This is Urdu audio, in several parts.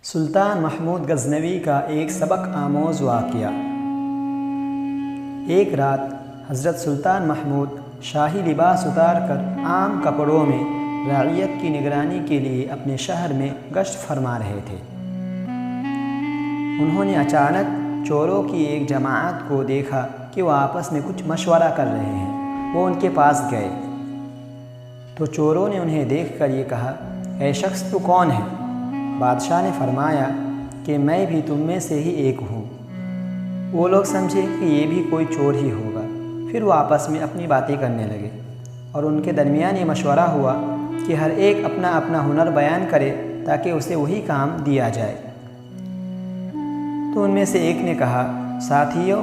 سلطان محمود غزنوی کا ایک سبق آموز واقعہ۔ ایک رات حضرت سلطان محمود شاہی لباس اتار کر عام کپڑوں میں رعیت کی نگرانی کے لیے اپنے شہر میں گشت فرما رہے تھے۔ انہوں نے اچانک چوروں کی ایک جماعت کو دیکھا کہ وہ آپس میں کچھ مشورہ کر رہے ہیں۔ وہ ان کے پاس گئے تو چوروں نے انہیں دیکھ کر یہ کہا، اے شخص تو کون ہے؟ بادشاہ نے فرمایا کہ میں بھی تم میں سے ہی ایک ہوں۔ وہ لوگ سمجھے کہ یہ بھی کوئی چور ہی ہوگا۔ پھر وہ آپس میں اپنی باتیں کرنے لگے اور ان کے درمیان یہ مشورہ ہوا کہ ہر ایک اپنا اپنا ہنر بیان کرے تاکہ اسے وہی کام دیا جائے۔ تو ان میں سے ایک نے کہا، ساتھیو،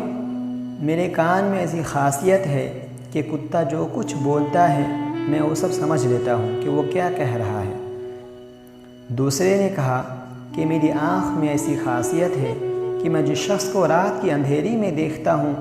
میرے کان میں ایسی خاصیت ہے کہ کتا جو کچھ بولتا ہے میں وہ سب سمجھ لیتا ہوں کہ وہ کیا کہہ رہا ہے۔ دوسرے نے کہا کہ میری آنکھ میں ایسی خاصیت ہے کہ میں جس شخص کو رات کی اندھیری میں دیکھتا ہوں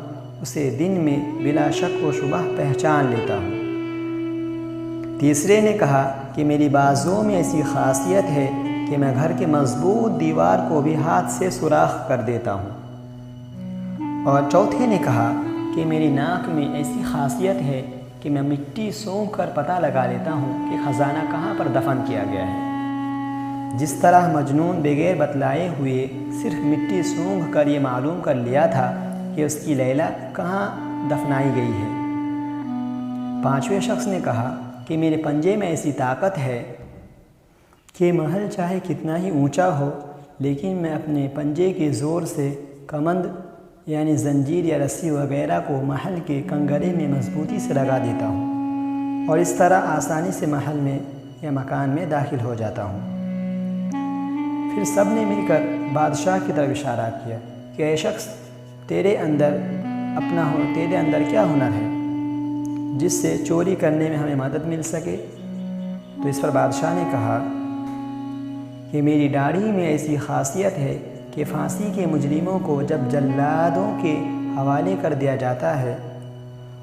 اسے دن میں بلا شک و شبہ پہچان لیتا ہوں۔ تیسرے نے کہا کہ میری بازوؤں میں ایسی خاصیت ہے کہ میں گھر کے مضبوط دیوار کو بھی ہاتھ سے سوراخ کر دیتا ہوں۔ اور چوتھے نے کہا کہ میری ناک میں ایسی خاصیت ہے کہ میں مٹی سونگھ کر پتہ لگا لیتا ہوں کہ خزانہ کہاں پر دفن کیا گیا ہے۔ جس طرح مجنون بغیر بتلائے ہوئے صرف مٹی سونگھ کر یہ معلوم کر لیا تھا کہ اس کی لیلا کہاں دفنائی گئی ہے۔ پانچویں شخص نے کہا کہ میرے پنجے میں ایسی طاقت ہے کہ محل چاہے کتنا ہی اونچا ہو لیکن میں اپنے پنجے کے زور سے کمند یعنی زنجیر یا رسی وغیرہ کو محل کے کنگرے میں مضبوطی سے لگا دیتا ہوں اور اس طرح آسانی سے محل میں یا مکان میں داخل ہو جاتا ہوں۔ پھر سب نے مل کر بادشاہ کی طرف اشارہ کیا کہ اے شخص، تیرے اندر کیا ہنر ہے جس سے چوری کرنے میں ہمیں مدد مل سکے؟ تو اس پر بادشاہ نے کہا کہ میری داڑھی میں ایسی خاصیت ہے کہ پھانسی کے مجرموں کو جب جلادوں کے حوالے کر دیا جاتا ہے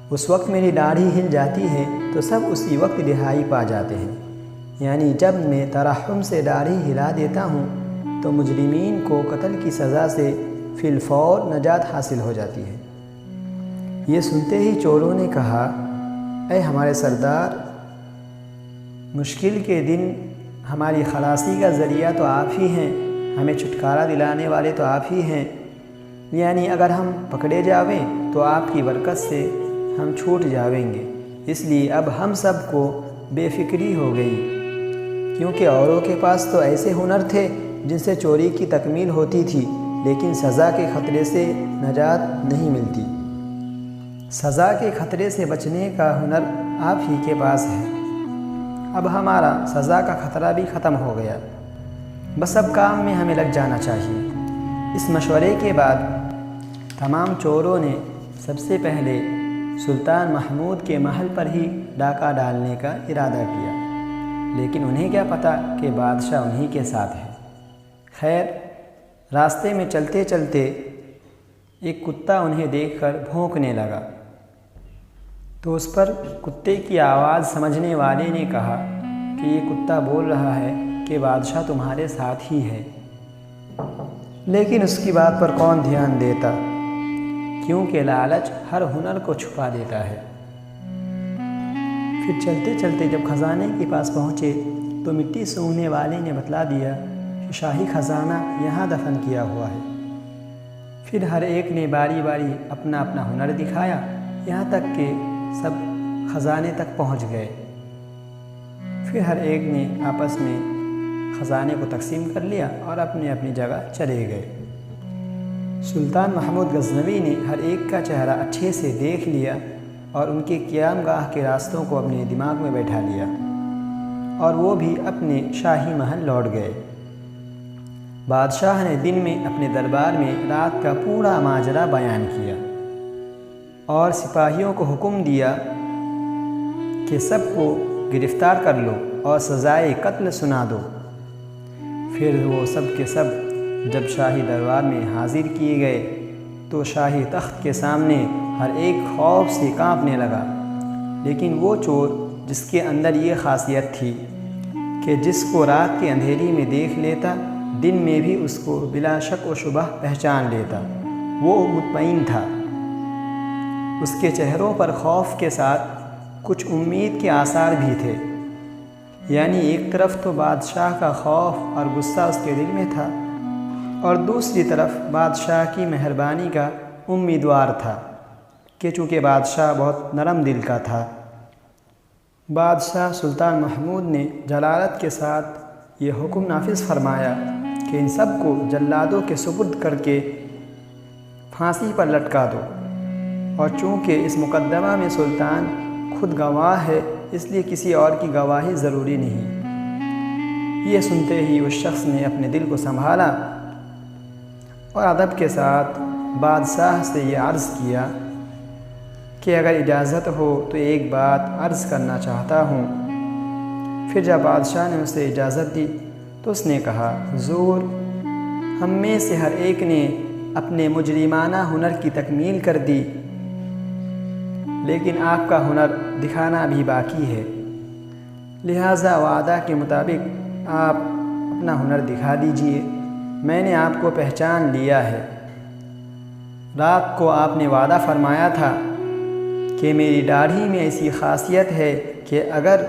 اس وقت میری داڑھی ہل جاتی ہے تو سب اسی وقت رہائی پا جاتے ہیں، یعنی جب میں ترحم سے داڑھی ہلا دیتا ہوں تو مجرمین کو قتل کی سزا سے فی الفور نجات حاصل ہو جاتی ہے۔ یہ سنتے ہی چوروں نے کہا، اے ہمارے سردار، مشکل کے دن ہماری خلاصی کا ذریعہ تو آپ ہی ہیں، ہمیں چھٹکارا دلانے والے تو آپ ہی ہیں، یعنی اگر ہم پکڑے جاویں تو آپ کی برکت سے ہم چھوٹ جاویں گے، اس لیے اب ہم سب کو بے فکری ہو گئی، کیونکہ اوروں کے پاس تو ایسے ہنر تھے جن سے چوری کی تکمیل ہوتی تھی لیکن سزا کے خطرے سے نجات نہیں ملتی۔ سزا کے خطرے سے بچنے کا ہنر آپ ہی کے پاس ہے، اب ہمارا سزا کا خطرہ بھی ختم ہو گیا، بس اب کام میں ہمیں لگ جانا چاہیے۔ اس مشورے کے بعد تمام چوروں نے سب سے پہلے سلطان محمود کے محل پر ہی ڈاکہ ڈالنے کا ارادہ کیا، لیکن انہیں کیا پتہ کہ بادشاہ انہی کے ساتھ ہے۔ خیر، راستے میں چلتے چلتے ایک کتا انہیں دیکھ کر بھونکنے لگا تو اس پر کتے کی آواز سمجھنے والے نے کہا کہ یہ کتا بول رہا ہے کہ بادشاہ تمہارے ساتھ ہی ہے، لیکن اس کی بات پر کون دھیان دیتا، کیونکہ لالچ ہر ہنر کو چھپا دیتا ہے۔ پھر چلتے چلتے جب خزانے کے پاس پہنچے تو مٹی سونگھنے والے نے بتلا دیا کہ شاہی خزانہ یہاں دفن کیا ہوا ہے۔ پھر ہر ایک نے باری باری اپنا اپنا ہنر دکھایا، یہاں تک کہ سب خزانے تک پہنچ گئے۔ پھر ہر ایک نے آپس میں خزانے کو تقسیم کر لیا اور اپنی اپنی جگہ چلے گئے۔ سلطان محمود غزنوی نے ہر ایک کا چہرہ اچھے سے دیکھ لیا اور ان کے قیام گاہ کے راستوں کو اپنے دماغ میں بیٹھا لیا اور وہ بھی اپنے شاہی محل لوٹ گئے۔ بادشاہ نے دن میں اپنے دربار میں رات کا پورا ماجرا بیان کیا اور سپاہیوں کو حکم دیا کہ سب کو گرفتار کر لو اور سزائے قتل سنا دو۔ پھر وہ سب کے سب جب شاہی دربار میں حاضر کیے گئے تو شاہی تخت کے سامنے ہر ایک خوف سے کانپنے لگا، لیکن وہ چور جس کے اندر یہ خاصیت تھی کہ جس کو رات کے اندھیری میں دیکھ لیتا دن میں بھی اس کو بلا شک و شبہ پہچان لیتا۔ وہ مطمئن تھا، اس کے چہروں پر خوف کے ساتھ کچھ امید کے آثار بھی تھے، یعنی ایک طرف تو بادشاہ کا خوف اور غصہ اس کے دل میں تھا، اور دوسری طرف بادشاہ کی مہربانی کا امیدوار تھا کہ چونکہ بادشاہ بہت نرم دل کا تھا۔ بادشاہ سلطان محمود نے جلالت کے ساتھ یہ حکم نافذ فرمایا کہ ان سب کو جلادوں کے سپرد کر کے پھانسی پر لٹکا دو، اور چونکہ اس مقدمہ میں سلطان خود گواہ ہے اس لیے کسی اور کی گواہی ضروری نہیں۔ یہ سنتے ہی اس شخص نے اپنے دل کو سنبھالا اور ادب کے ساتھ بادشاہ سے یہ عرض کیا کہ اگر اجازت ہو تو ایک بات عرض کرنا چاہتا ہوں۔ پھر جب بادشاہ نے اسے اجازت دی تو اس نے کہا، حضور، ہم میں سے ہر ایک نے اپنے مجرمانہ ہنر کی تکمیل کر دی، لیکن آپ کا ہنر دکھانا بھی باقی ہے، لہٰذا وعدہ کے مطابق آپ اپنا ہنر دکھا دیجئے۔ میں نے آپ کو پہچان لیا ہے۔ رات کو آپ نے وعدہ فرمایا تھا کہ میری داڑھی میں ایسی خاصیت ہے کہ اگر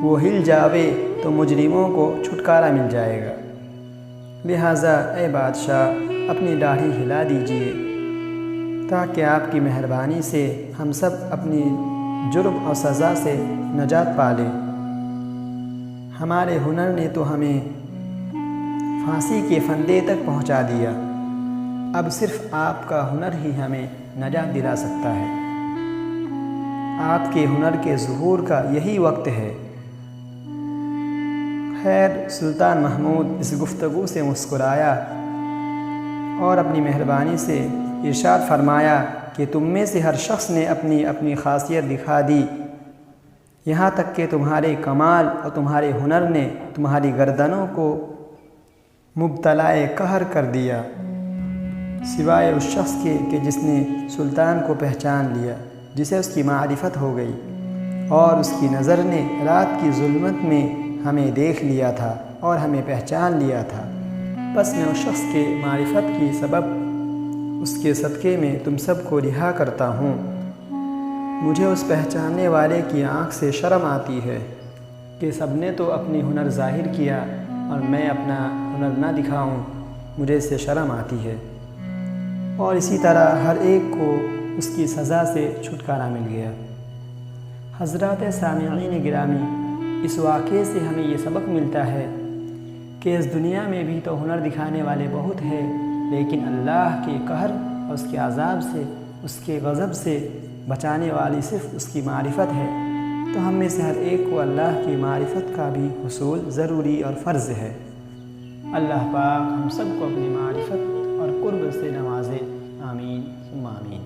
وہ ہل جاوے تو مجرموں کو چھٹکارا مل جائے گا، لہٰذا اے بادشاہ اپنی داڑھی ہلا دیجئے تاکہ آپ کی مہربانی سے ہم سب اپنی جرم اور سزا سے نجات پا لیں۔ ہمارے ہنر نے تو ہمیں پھانسی کے پھندے تک پہنچا دیا، اب صرف آپ کا ہنر ہی ہمیں نجات دلا سکتا ہے۔ آپ کے ہنر کے ظہور کا یہی وقت ہے۔ خیر، سلطان محمود اس گفتگو سے مسکرایا اور اپنی مہربانی سے ارشاد فرمایا کہ تم میں سے ہر شخص نے اپنی اپنی خاصیت دکھا دی، یہاں تک کہ تمہارے کمال اور تمہارے ہنر نے تمہاری گردنوں کو مبتلائے قہر کر دیا، سوائے اس شخص کے کہ جس نے سلطان کو پہچان لیا، جسے اس کی معرفت ہو گئی، اور اس کی نظر نے رات کی ظلمت میں ہمیں دیکھ لیا تھا اور ہمیں پہچان لیا تھا۔ بس میں اس شخص کے معرفت کی سبب اس کے صدقے میں تم سب کو رہا کرتا ہوں۔ مجھے اس پہچاننے والے کی آنکھ سے شرم آتی ہے کہ سب نے تو اپنی ہنر ظاہر کیا اور میں اپنا ہنر نہ دکھاؤں، مجھے اس سے شرم آتی ہے۔ اور اسی طرح ہر ایک کو اس کی سزا سے چھٹکارا مل گیا۔ حضرات سامعین گرامی، اس واقعے سے ہمیں یہ سبق ملتا ہے کہ اس دنیا میں بھی تو ہنر دکھانے والے بہت ہیں، لیکن اللہ کے قہر اور اس کے عذاب سے، اس کے غضب سے بچانے والی صرف اس کی معرفت ہے۔ تو ہم میں سے ہر ایک کو اللہ کی معرفت کا بھی حصول ضروری اور فرض ہے۔ اللہ پاک ہم سب کو اپنی معرفت اور قرب سے نوازے، آمین ثم آمین۔